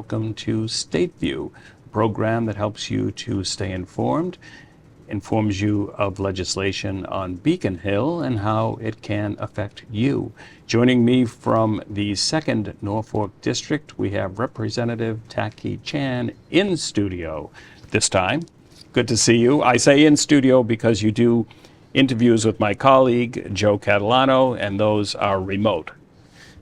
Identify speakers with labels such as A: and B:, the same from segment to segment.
A: welcome to Stateview, a program that helps you to stay informed, informs you of legislation on Beacon Hill and how it can affect you. Joining me from the 2nd Norfolk District, we have Representative Taki Chan in studio this time. Good to see you. I say in studio because you do interviews with my colleague, Joe Catalano, and those are remote.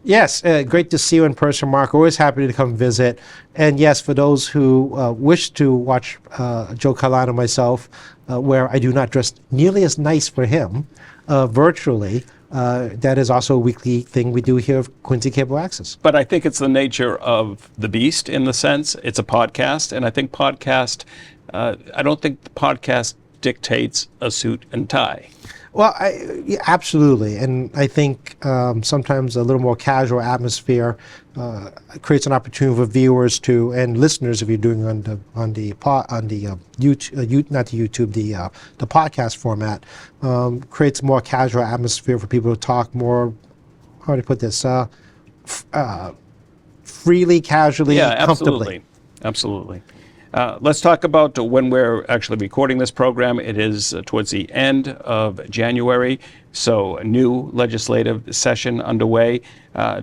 B: Yes, great to see you in person, Mark. Always happy to come visit. And yes, for those who wish to watch Joe Catalano and myself, where I do not dress nearly as nice for him, virtually, that is also a weekly thing we do here of Quincy Cable Access.
A: But I think it's the nature of the beast in the sense it's a podcast, and I think I don't think the podcast dictates a suit and tie.
B: Well, yeah, absolutely, and I think sometimes a little more casual atmosphere creates an opportunity for viewers to and listeners, if you're doing the podcast format, creates a more casual atmosphere for people to talk more. How do you put this? Freely, casually, comfortably.
A: Absolutely. Let's talk about when we're actually recording this program. It is towards the end of January, so a new legislative session underway.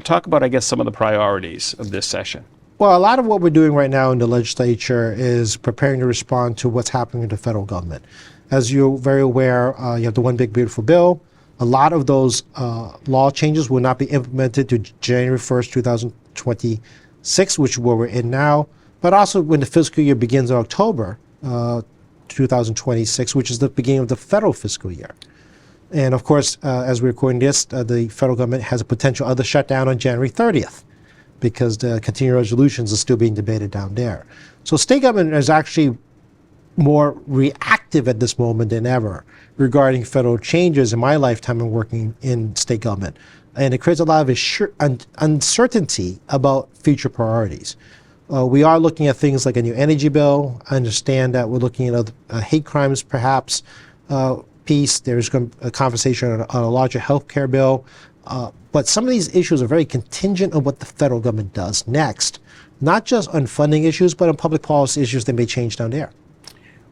A: Talk about, I guess, some of the priorities of this session.
B: Well, a lot of what we're doing right now in the legislature is preparing to respond to what's happening in the federal government. As you're very aware, you have the One Big Beautiful Bill. A lot of those law changes will not be implemented to January 1st, 2026, which is where we're in now. But also when the fiscal year begins in October 2026, which is the beginning of the federal fiscal year. And of course, as we're recording this, the federal government has a potential other shutdown on January 30th because the continuing resolutions are still being debated down there. So state government is actually more reactive at this moment than ever regarding federal changes in my lifetime of working in state government. And it creates a lot of uncertainty about future priorities. We are looking at things like a new energy bill. I understand that we're looking at hate crimes, perhaps, piece. There's a conversation on a larger healthcare bill. But some of these issues are very contingent on what the federal government does next, not just on funding issues, but on public policy issues that may change down there.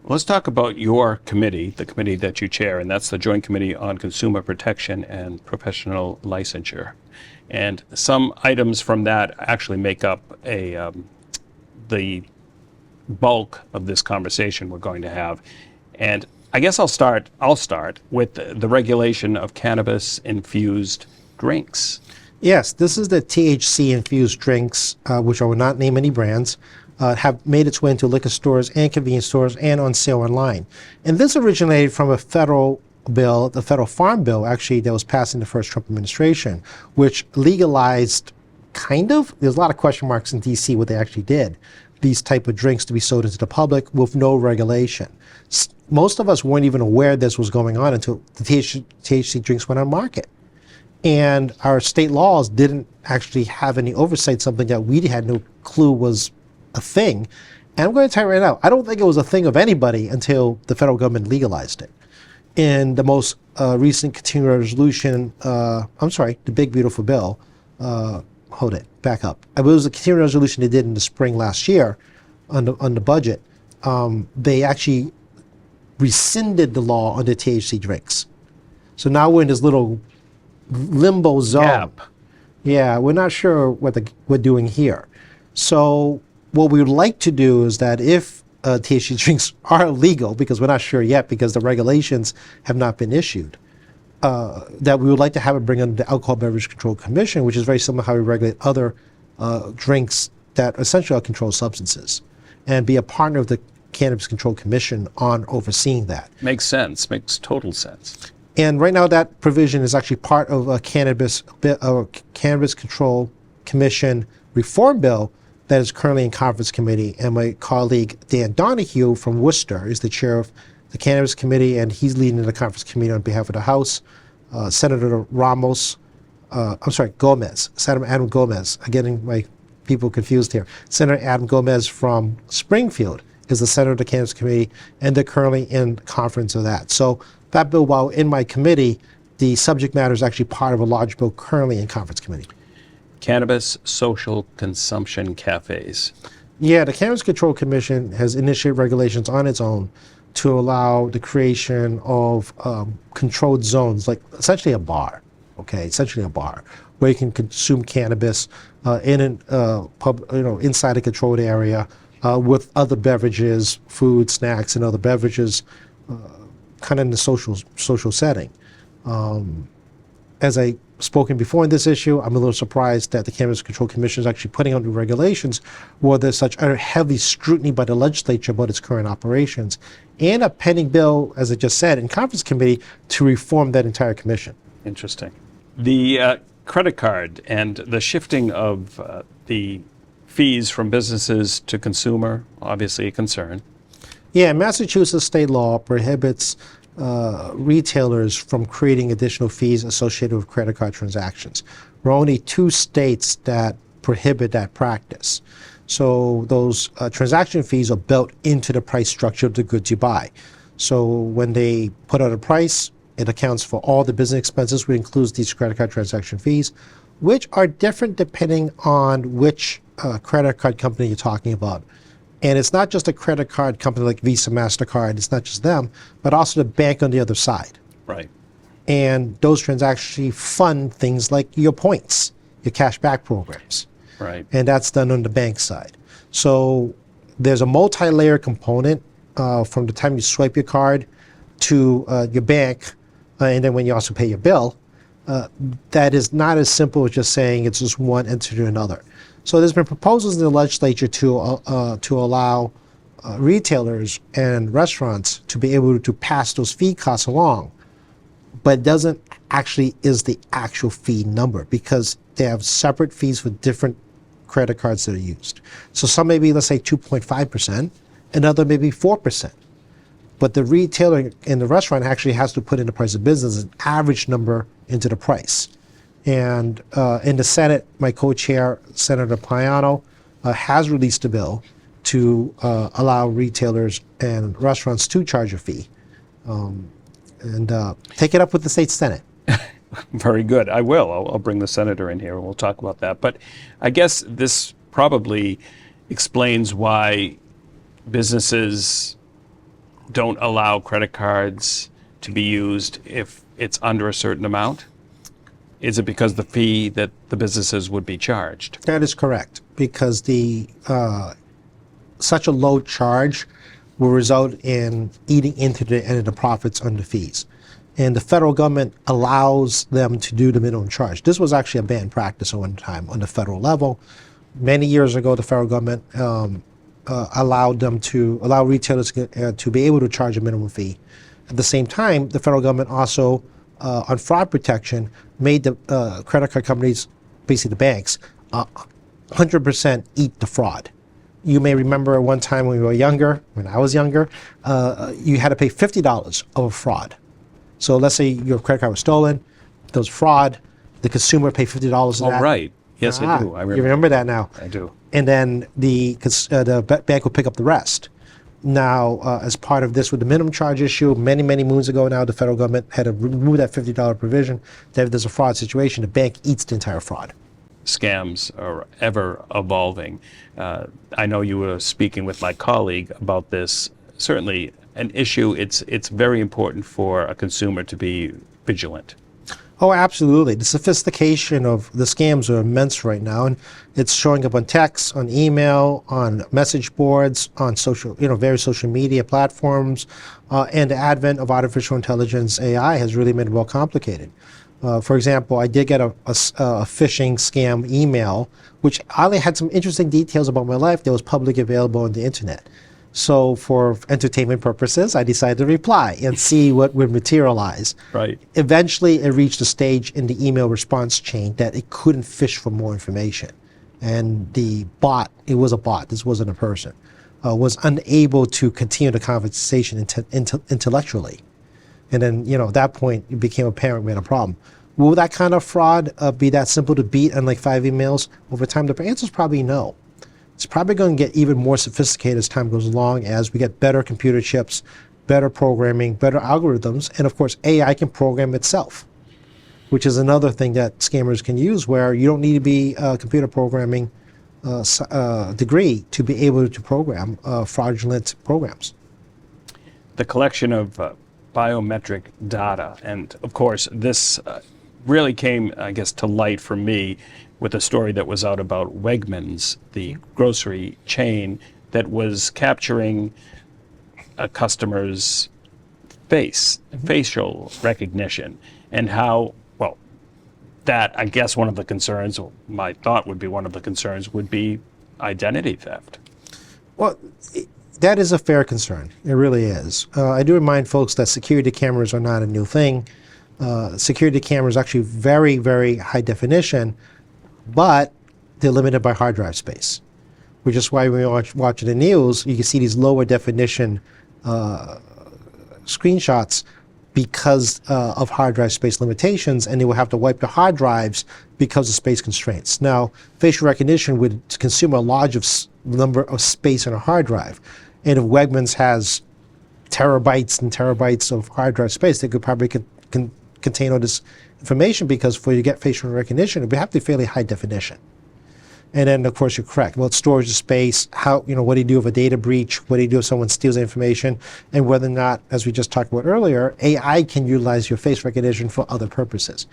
A: Well, let's talk about your committee, the committee that you chair, and that's the Joint Committee on Consumer Protection and Professional Licensure. And some items from that actually make up the bulk of this conversation we're going to have. And I guess I'll start with the regulation of cannabis-infused drinks.
B: Yes, this is the THC-infused drinks, which I will not name any brands, have made its way into liquor stores and convenience stores and on sale online. And this originated from a federal bill, the Federal Farm Bill, actually, that was passed in the first Trump administration, which legalized there's a lot of question marks in DC what they actually did, these type of drinks to be sold into the public with no regulation. Most of us weren't even aware this was going on until the THC drinks went on market. And our state laws didn't actually have any oversight, something that we had no clue was a thing. And I'm going to tell you right now, I don't think it was a thing of anybody until the federal government legalized it. In the most recent continuing resolution, the Big Beautiful Bill, back up. It was a continuing resolution they did in the spring last year on the budget. They actually rescinded the law on the THC drinks. So now we're in this little limbo zone.
A: Gap.
B: Yeah, we're not sure what we're doing here. So what we would like to do is that if THC drinks are illegal, because we're not sure yet because the regulations have not been issued, that we would like to have it bring under the Alcohol Beverage Control Commission, which is very similar to how we regulate other drinks that essentially are controlled substances, and be a partner of the Cannabis Control Commission on overseeing that.
A: Makes sense. Makes total sense.
B: And right now that provision is actually part of a Cannabis Control Commission reform bill that is currently in conference committee. And my colleague Dan Donahue from Worcester is the chair of the Cannabis Committee, and he's leading the conference committee on behalf of the House. Senator Gomez, Senator Adam Gomez, I'm getting my people confused here. Senator Adam Gomez from Springfield is the senator of the Cannabis Committee, and they're currently in conference of that. So that bill, while in my committee, the subject matter is actually part of a large bill currently in conference committee.
A: Cannabis social consumption cafes.
B: Yeah, the Cannabis Control Commission has initiated regulations on its own to allow the creation of controlled zones, like essentially a bar, okay, essentially a bar, where you can consume cannabis in a inside a controlled area with other beverages, food, snacks, and other beverages, kind of in the social setting. As I spoken before in this issue, I'm a little surprised that the Cannabis Control Commission is actually putting out new regulations where there's such a heavy scrutiny by the legislature about its current operations, and a pending bill, as I just said, in conference committee to reform that entire commission.
A: Interesting. The credit card and the shifting of the fees from businesses to consumer, obviously a concern.
B: Yeah, Massachusetts state law prohibits retailers from creating additional fees associated with credit card transactions. There are only 2 states that prohibit that practice. So those transaction fees are built into the price structure of the goods you buy. So when they put out a price, it accounts for all the business expenses, which includes these credit card transaction fees, which are different depending on which credit card company you're talking about. And it's not just a credit card company like Visa, MasterCard, it's not just them, but also the bank on the other side.
A: Right.
B: And those transactions fund things like your points, your cash back programs.
A: Right.
B: And that's done on the bank side. So there's a multi-layer component from the time you swipe your card to your bank, and then when you also pay your bill, that is not as simple as just saying it's just one entity to another. So there's been proposals in the legislature to allow retailers and restaurants to be able to pass those fee costs along, but it doesn't actually is the actual fee number because they have separate fees for different credit cards that are used. So some may be, let's say, 2.5%, another may be 4%. But the retailer and the restaurant actually has to put in the price of business an average number into the price. And in the Senate, my co-chair, Senator Payano, has released a bill to allow retailers and restaurants to charge a fee. And take it up with the state Senate.
A: Very good. I will. I'll bring the senator in here and we'll talk about that. But I guess this probably explains why businesses don't allow credit cards to be used if it's under a certain amount. Is it because the fee that the businesses would be charged?
B: That is correct, because the such a low charge will result in eating into the end of the profits on the fees. And the federal government allows them to do the minimum charge. This was actually a banned practice at one time on the federal level. Many years ago, the federal government allowed retailers to be able to charge a minimum fee. At the same time, the federal government also, on fraud protection, made the credit card companies, basically the banks, 100% eat the fraud. You may remember one time when we were younger, when I was younger, you had to pay $50 of a fraud. So let's say your credit card was stolen, there was fraud, the consumer paid $50 of that.
A: Oh, right. Yes, I do.
B: You remember that now.
A: I do.
B: And then the bank will pick up the rest. Now, as part of this with the minimum charge issue, many, many moons ago now, the federal government had to remove that $50 provision. That if there's a fraud situation, the bank eats the entire fraud.
A: Scams are ever evolving. I know you were speaking with my colleague about this. Certainly an issue. It's very important for a consumer to be vigilant.
B: Oh, absolutely. The sophistication of the scams are immense right now, and it's showing up on text, on email, on message boards, on various social media platforms, and the advent of artificial intelligence, AI, has really made it more complicated. For example, I did get a phishing scam email, which oddly had some interesting details about my life that was publicly available on the internet. So for entertainment purposes, I decided to reply and see what would materialize.
A: Right.
B: Eventually, it reached a stage in the email response chain that it couldn't fish for more information. And the bot, it was a bot, this wasn't a person, was unable to continue the conversation intellectually. And then, at that point, it became apparent we had a problem. Will that kind of fraud be that simple to beat, unlike 5 emails? Over time, the answer is probably no. It's probably going to get even more sophisticated as time goes along, as we get better computer chips, better programming, better algorithms, and of course, AI can program itself. which is another thing that scammers can use, where you don't need to be a computer programming degree to be able to program fraudulent programs.
A: The collection of biometric data, and of course, this really came, I guess, to light for me with a story that was out about Wegmans, the grocery chain that was capturing a customer's facial recognition, and how, well, that, I guess, one of the concerns, or my thought would be one of the concerns, would be identity theft.
B: Well, that is a fair concern. It really is. I do remind folks that security cameras are not a new thing. Security cameras are actually very, very high definition, but they're limited by hard drive space, which is why when you watch the news, you can see these lower definition screenshots because of hard drive space limitations, and they will have to wipe the hard drives because of space constraints. Now, facial recognition would consume a large number of space on a hard drive, and if Wegmans has terabytes and terabytes of hard drive space, they could probably contain all this information, because for you to get facial recognition, it would have to be fairly high definition. And then, of course, you're correct. Well, it stores the space. How, what do you do if a data breach? What do you do if someone steals the information? And whether or not, as we just talked about earlier, AI can utilize your face recognition for other purposes.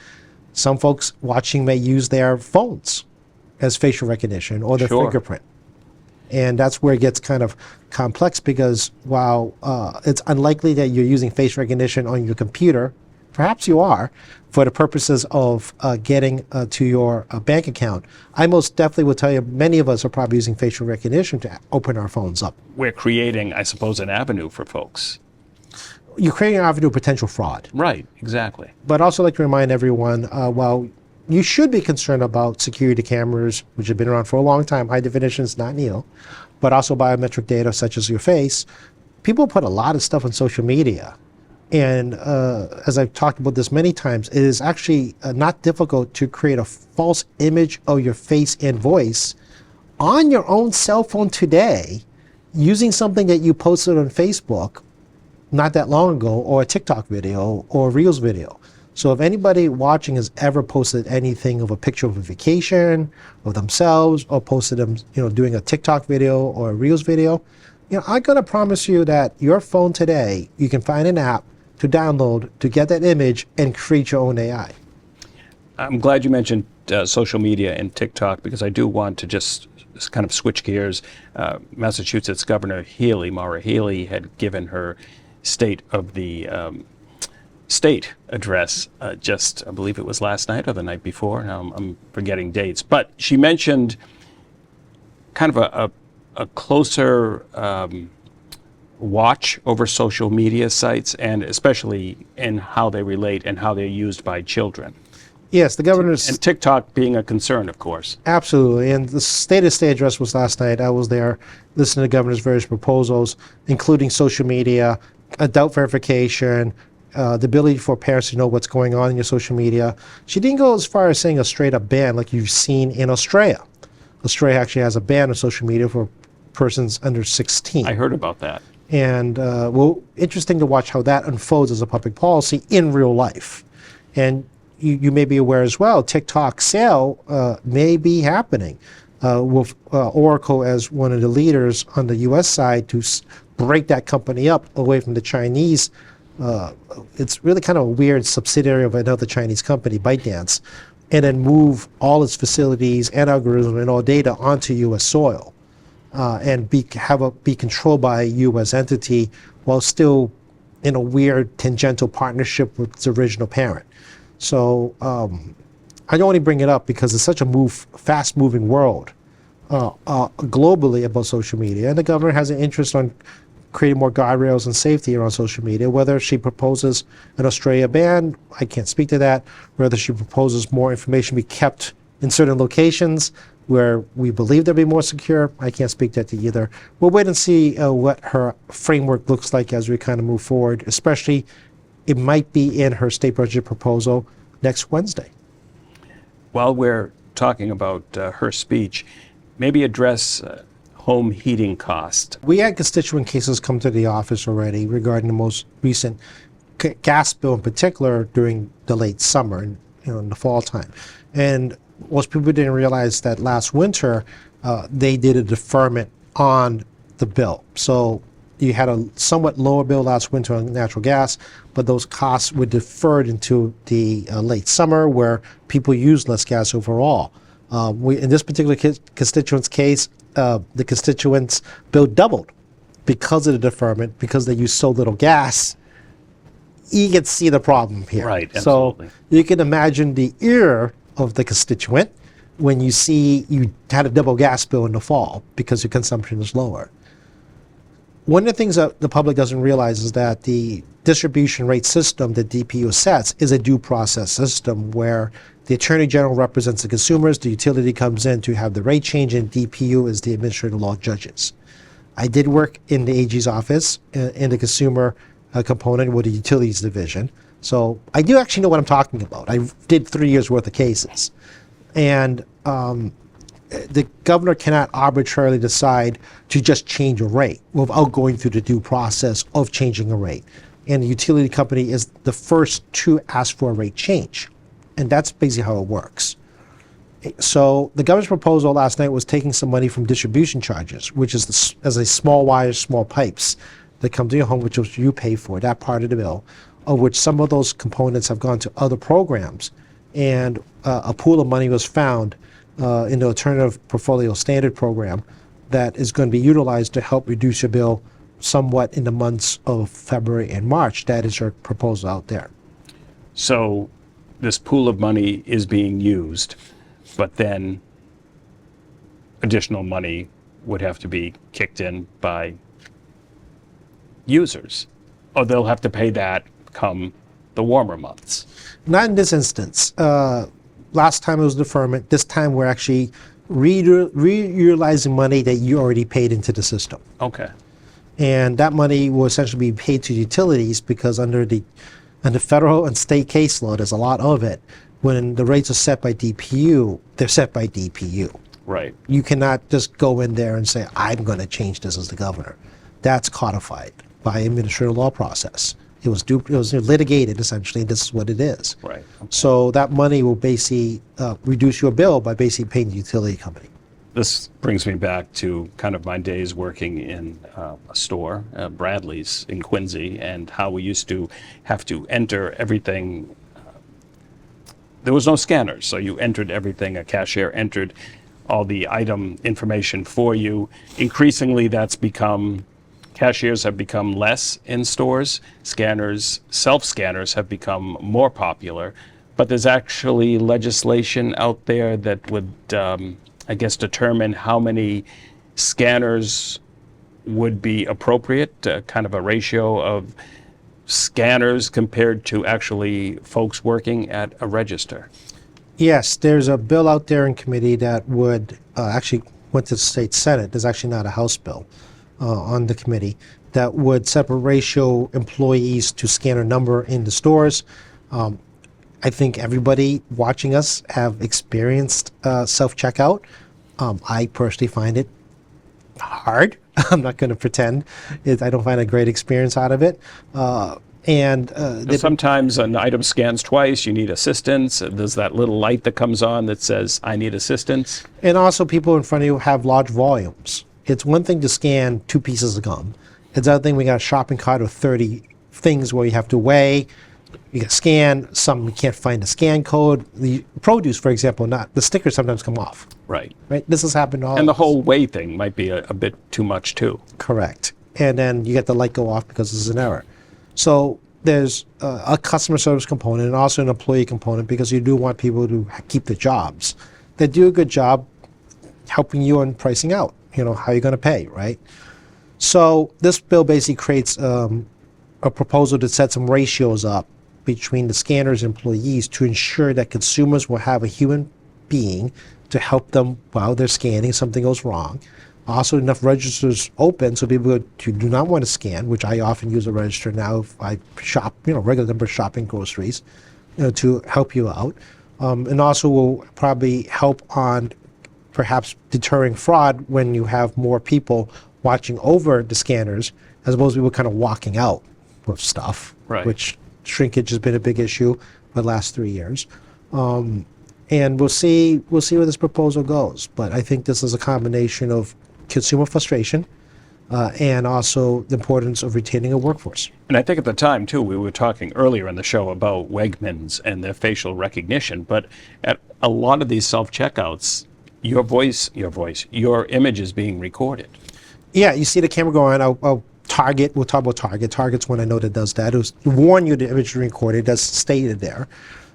B: Some folks watching may use their phones as facial recognition, or their fingerprint. And that's where it gets kind of complex, because while it's unlikely that you're using face recognition on your computer, perhaps you are, for the purposes of getting to your bank account, I most definitely will tell you many of us are probably using facial recognition to open our phones up.
A: We're creating, I suppose, an avenue for folks.
B: You're creating an avenue of potential fraud.
A: Right, exactly.
B: But I'd also like to remind everyone, while you should be concerned about security cameras, which have been around for a long time, high definition is not new, but also biometric data such as your face, people put a lot of stuff on social media. And as I've talked about this many times, it is actually not difficult to create a false image of your face and voice on your own cell phone today, using something that you posted on Facebook not that long ago, or a TikTok video, or a Reels video. So if anybody watching has ever posted anything of a picture of a vacation, of themselves, or posted them, doing a TikTok video or a Reels video, I'm going to promise you that your phone today, you can find an app to download to get that image and create your own AI.
A: I'm glad you mentioned social media and TikTok, because I do want to just kind of switch gears. Massachusetts Governor Maura Healey, had given her State of the State address just, I believe it was last night or the night before. Now I'm forgetting dates. But she mentioned kind of a closer watch over social media sites, and especially in how they relate and how they're used by children.
B: Yes, the governor's...
A: And TikTok being a concern, of course.
B: Absolutely. And the State of the State address was last night. I was there listening to the governor's various proposals, including social media, adult verification, the ability for parents to know what's going on in your social media. She didn't go as far as saying a straight-up ban like you've seen in Australia. Australia actually has a ban on social media for persons under 16.
A: I heard about that.
B: And, interesting to watch how that unfolds as a public policy in real life. And you may be aware as well, TikTok sale may be happening with Oracle as one of the leaders on the U.S. side to break that company up away from the Chinese. It's really kind of a weird subsidiary of another Chinese company, ByteDance, and then move all its facilities and algorithms and all data onto U.S. soil, and be controlled by a U.S. entity while still in a weird tangential partnership with its original parent. So I only bring it up because it's such a fast-moving world globally about social media, and the governor has an interest on creating more guardrails and safety around social media. Whether she proposes an Australia ban, I can't speak to that. Whether she proposes more information be kept in certain locations where we believe they'll be more secure, I can't speak to that either. We'll wait and see what her framework looks like as we kind of move forward, especially it might be in her state budget proposal next Wednesday.
A: While we're talking about her speech, maybe address home heating cost.
B: We had constituent cases come to the office already regarding the most recent gas bill in particular during the late summer. And in the fall time. And most people didn't realize that last winter they did a deferment on the bill. So you had a somewhat lower bill last winter on natural gas, but those costs were deferred into the late summer where people use less gas overall. In this particular constituent's case, the constituents' bill doubled because of the deferment, because they use so little gas. You can see the problem here.
A: Right, absolutely.
B: So you can imagine the ear of the constituent when you see you had a double gas bill in the fall because your consumption is lower. One of the things that the public doesn't realize is that the distribution rate system that DPU sets is a due process system where the Attorney General represents the consumers, the utility comes in to have the rate change, and DPU is the administrative law judges. I did work in the AG's office in the consumer component with the utilities division. So I do actually know what I'm talking about. I did 3 years worth of cases. And the governor cannot arbitrarily decide to just change a rate without going through the due process of changing a rate. And the utility company is the first to ask for a rate change. And that's basically how it works. So the governor's proposal last night was taking some money from distribution charges, which is as a small wires, small pipes that come to your home, which you pay for, that part of the bill, of which some of those components have gone to other programs. And a pool of money was found in the Alternative Portfolio Standard Program that is going to be utilized to help reduce your bill somewhat in the months of February and March. That is your proposal out there.
A: So this pool of money is being used, but then additional money would have to be kicked in by users, or they'll have to pay that come the warmer months.
B: Not in this instance. Last time it was deferment. This time we're actually reutilizing money that you already paid into the system.
A: Okay.
B: And that money will essentially be paid to utilities because under federal and state case law, there's a lot of it. When the rates are set by DPU, they're set by DPU.
A: Right.
B: You cannot just go in there and say, I'm going to change this as the governor. That's codified by administrative law process. It was litigated, essentially, and this is what it is.
A: Right. Okay.
B: So that money will basically reduce your bill by basically paying the utility company.
A: This brings me back to kind of my days working in a store, Bradley's in Quincy, and how we used to have to enter everything. There was no scanners, so you entered everything. A cashier entered all the item information for you. Increasingly, cashiers have become less in stores. Scanners, self-scanners have become more popular. But there's actually legislation out there that would, I guess, determine how many scanners would be appropriate, kind of a ratio of scanners compared to actually folks working at a register.
B: Yes, there's a bill out there in committee that would actually went to the state Senate. There's actually not a House bill on the committee that would set a ratio employees to scanner number in the stores. I think everybody watching us have experienced self-checkout. I personally find it hard. I'm not going to pretend. I don't find a great experience out of it.
A: Sometimes an item scans twice, you need assistance. There's that little light that comes on that says, I need assistance.
B: And also people in front of you have large volumes. It's one thing to scan 2 pieces of gum. It's another thing we got a shopping cart with 30 things where you have to weigh. You got to scan. Some you can't find the scan code. The produce, for example, the stickers sometimes come off.
A: Right.
B: Right. This has happened all.
A: And the whole weigh thing might be a bit too much too.
B: Correct. And then you get the light go off because this is an error. So there's a customer service component and also an employee component because you do want people to keep their jobs. They do a good job helping you on pricing out. How you're going to pay, right? So this bill basically creates a proposal to set some ratios up between the scanners and employees to ensure that consumers will have a human being to help them while they're scanning if something goes wrong. Also enough registers open so people who do not want to scan, which I often use a register now if I shop, regular number shopping groceries, to help you out. And also will probably help on perhaps deterring fraud when you have more people watching over the scanners as opposed to people kind of walking out with stuff,
A: right.
B: Which shrinkage has been a big issue for the last 3 years. And we'll see where this proposal goes. But I think this is a combination of consumer frustration and also the importance of retaining a workforce.
A: And I think at the time, too, we were talking earlier in the show about Wegmans and their facial recognition, but at a lot of these self-checkouts, your image is being recorded.
B: Yeah, you see the camera go on. Target, we'll talk about Target. Target's one I know that does that. It was warn you the image is recorded. That's stated there.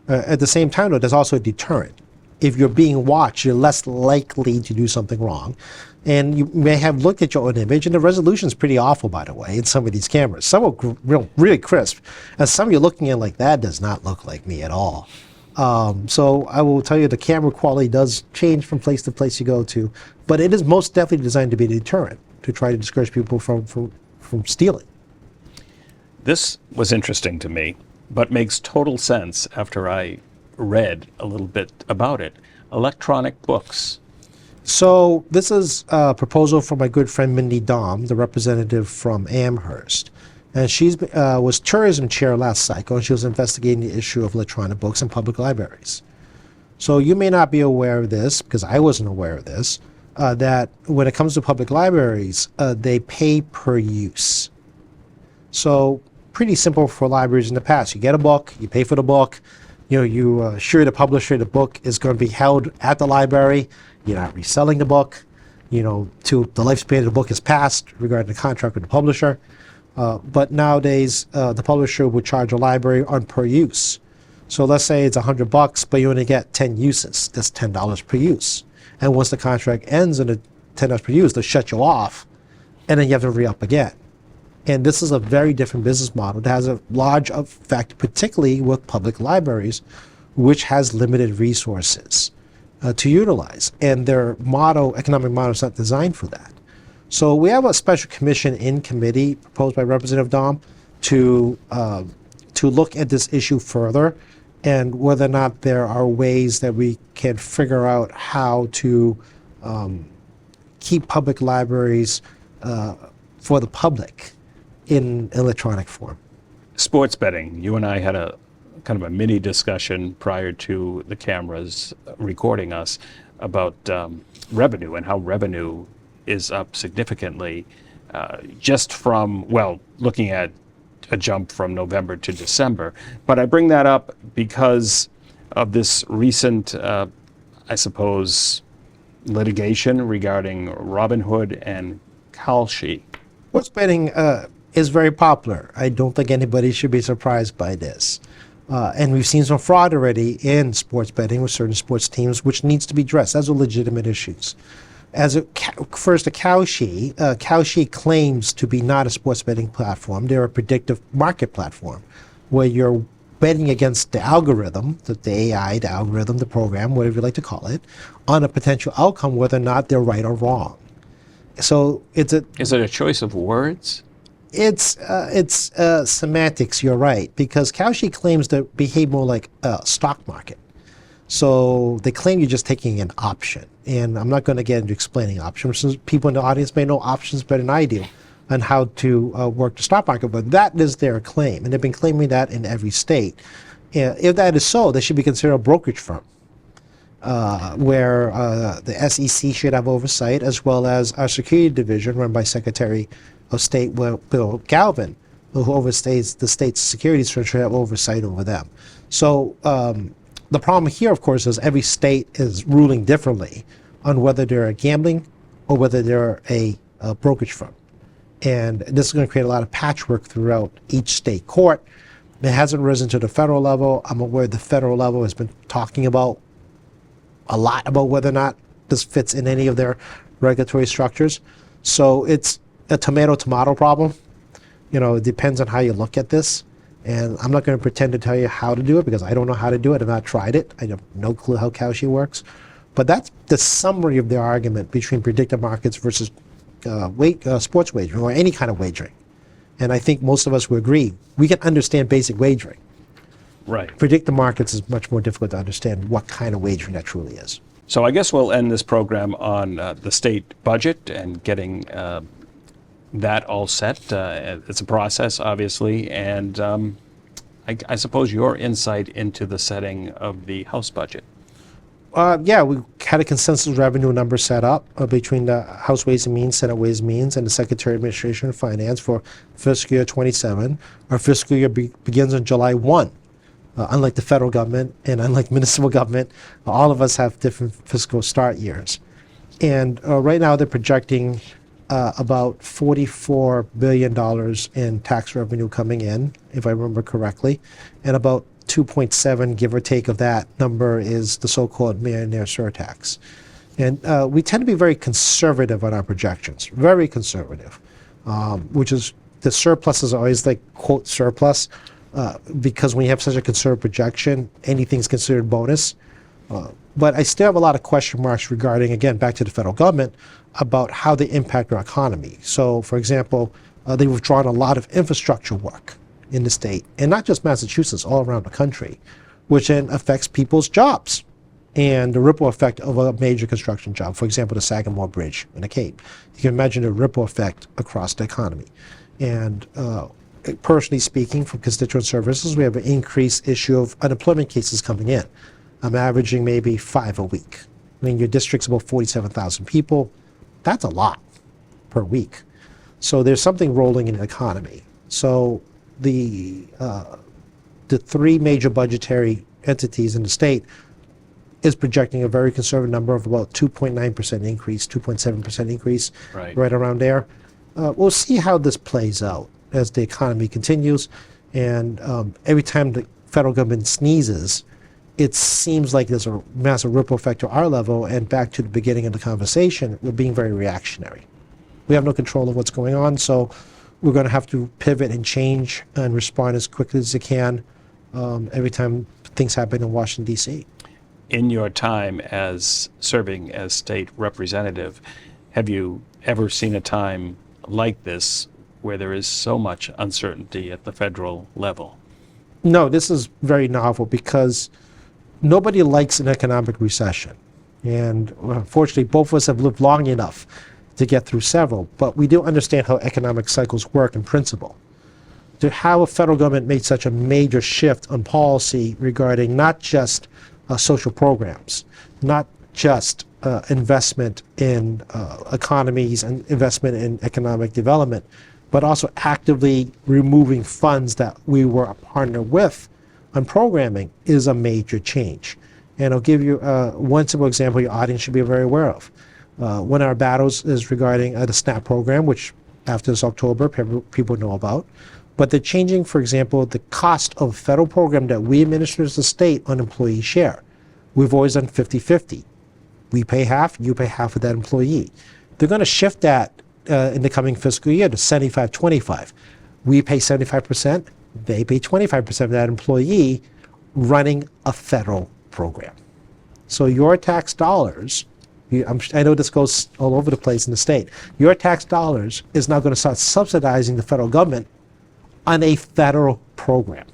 B: At the same time, though, there's also a deterrent. If you're being watched, you're less likely to do something wrong. And you may have looked at your own image, and the resolution's pretty awful, by the way, in some of these cameras. Some are really crisp, and some you're looking at like, that does not look like me at all. So I will tell you the camera quality does change from place to place you go to, but it is most definitely designed to be a deterrent, to try to discourage people from stealing.
A: This was interesting to me, but makes total sense after I read a little bit about it. Electronic books.
B: So this is a proposal from my good friend Mindy Daum, the representative from Amherst. And she was tourism chair last cycle, and she was investigating the issue of electronic books in public libraries. So you may not be aware of this, because I wasn't aware of this, that when it comes to public libraries, they pay per use. So pretty simple for libraries in the past. You get a book, you pay for the book, you assure the publisher the book is going to be held at the library. You're not reselling the book, to the lifespan of the book is passed regarding the contract with the publisher. But nowadays, the publisher would charge a library on per use. So let's say it's $100, but you only get 10 uses. That's $10 per use. And once the contract ends and the $10 per use, they'll shut you off, and then you have to re-up again. And this is a very different business model that has a large effect, particularly with public libraries, which has limited resources to utilize. And their economic model is not designed for that. So we have a special commission in committee proposed by Representative Daum to look at this issue further and whether or not there are ways that we can figure out how to keep public libraries for the public in electronic form.
A: Sports betting. You and I had a kind of a mini discussion prior to the cameras recording us about revenue and how revenue is up significantly just from, looking at a jump from November to December. But I bring that up because of this recent, I suppose, litigation regarding Robinhood and Kalshi.
B: Sports betting is very popular. I don't think anybody should be surprised by this. And we've seen some fraud already in sports betting with certain sports teams, which needs to be addressed. Those are legitimate issues. First, Kalshi. Kalshi claims to be not a sports betting platform. They're a predictive market platform where you're betting against the algorithm, the AI, the algorithm, the program, whatever you like to call it, on a potential outcome, whether or not they're right or wrong. So is it a choice of words? It's semantics. You're right, because Kalshi claims to behave more like a stock market. So they claim you're just taking an option, and I'm not going to get into explaining options, since people in the audience may know options better than I do on how to work the stock market. But that is their claim, and they've been claiming that in every state. If that is so, they should be considered a brokerage firm, where the SEC should have oversight, as well as our security division run by Secretary of State Bill Galvin, who oversees the state's securities should have oversight over them. So the problem here, of course, is every state is ruling differently on whether they're a gambling or whether they're a brokerage firm. And this is going to create a lot of patchwork throughout each state court. It hasn't risen to the federal level. I'm aware the federal level has been talking about a lot about whether or not this fits in any of their regulatory structures. So it's a tomato-tomato problem. It depends on how you look at this. And I'm not going to pretend to tell you how to do it, because I don't know how to do it. I've not tried it. I have no clue how Kalshi works. But that's the summary of the argument between predictive markets versus sports wagering, or any kind of wagering. And I think most of us would agree. We can understand basic wagering.
A: Right.
B: Predictive markets is much more difficult to understand what kind of wagering that truly is.
A: So I guess we'll end this program on the state budget and getting that all set. It's a process, obviously, and I suppose, your insight into the setting of the House budget.
B: Yeah, we had a consensus revenue number set up between the House Ways and Means, Senate Ways and Means, and the Secretary of Administration and Finance for fiscal year 27. Our fiscal year begins on July 1. Unlike the federal government and unlike municipal government, all of us have different fiscal start years. And right now they're projecting about $44 billion in tax revenue coming in, if I remember correctly, and about 2.7, give or take, of that number is the so-called millionaire surtax. And we tend to be very conservative on our projections, very conservative, which is the surplus is always like, quote, surplus, because when you have such a conservative projection, anything's considered bonus. But I still have a lot of question marks regarding, again, back to the federal government, about how they impact our economy. So, for example, they've withdrawn a lot of infrastructure work in the state, and not just Massachusetts, all around the country, which then affects people's jobs and the ripple effect of a major construction job. For example, the Sagamore Bridge in the Cape. You can imagine the ripple effect across the economy. And personally speaking, from constituent services, we have an increased issue of unemployment cases coming in. I'm averaging maybe 5 a week. I mean, your district's about 47,000 people. That's a lot per week. So there's something rolling in the economy. So the three major budgetary entities in the state is projecting a very conservative number of about 2.9% increase, 2.7% increase, right around there. We'll see how this plays out as the economy continues. And every time the federal government sneezes, it seems like there's a massive ripple effect to our level. And back to the beginning of the conversation, we're being very reactionary. We have no control of what's going on, so we're going to have to pivot and change and respond as quickly as we can every time things happen in Washington, D.C.
A: In your time as serving as state representative, have you ever seen a time like this where there is so much uncertainty at the federal level?
B: No, this is very novel because nobody likes an economic recession. And unfortunately, both of us have lived long enough to get through several, but we do understand how economic cycles work in principle. To have a federal government made such a major shift on policy regarding not just social programs, not just investment in economies and investment in economic development, but also actively removing funds that we were a partner with on programming is a major change. And I'll give you one simple example your audience should be very aware of. One of our battles is regarding the SNAP program, which after this October, people know about. But they're changing, for example, the cost of a federal program that we administer as a state on employee share. We've always done 50-50. We pay half, you pay half of that employee. They're going to shift that in the coming fiscal year to 75-25. We pay 75%, they pay 25% of that employee running a federal program. So your tax dollars, I know this goes all over the place in the state, your tax dollars is now going to start subsidizing the federal government on a federal program.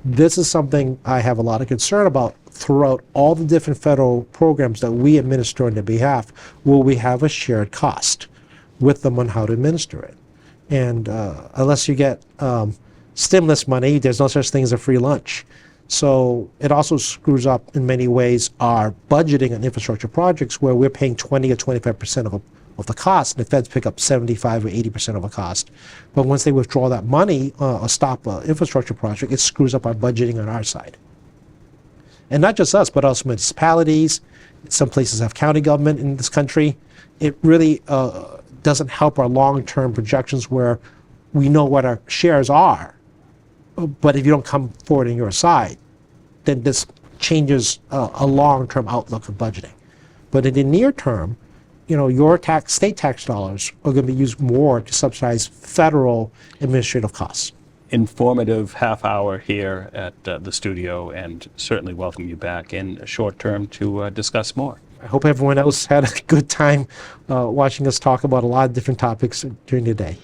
B: This is something I have a lot of concern about throughout all the different federal programs that we administer on their behalf, where we have a shared cost with them on how to administer it. And unless you get stimulus money, there's no such thing as a free lunch. So it also screws up in many ways our budgeting on infrastructure projects, where we're paying 20 or 25% of the cost, and the feds pick up 75 or 80% of the cost. But once they withdraw that money or stop an infrastructure project, it screws up our budgeting on our side. And not just us, but also municipalities. Some places have county government in this country. It really doesn't help our long-term projections where we know what our shares are. But if you don't come forward on your side, then this changes a long-term outlook of budgeting. But in the near term, your state tax dollars are going to be used more to subsidize federal administrative costs.
A: Informative half hour here at the studio, and certainly welcome you back in a short term to discuss more.
B: I hope everyone else had a good time watching us talk about a lot of different topics during the day.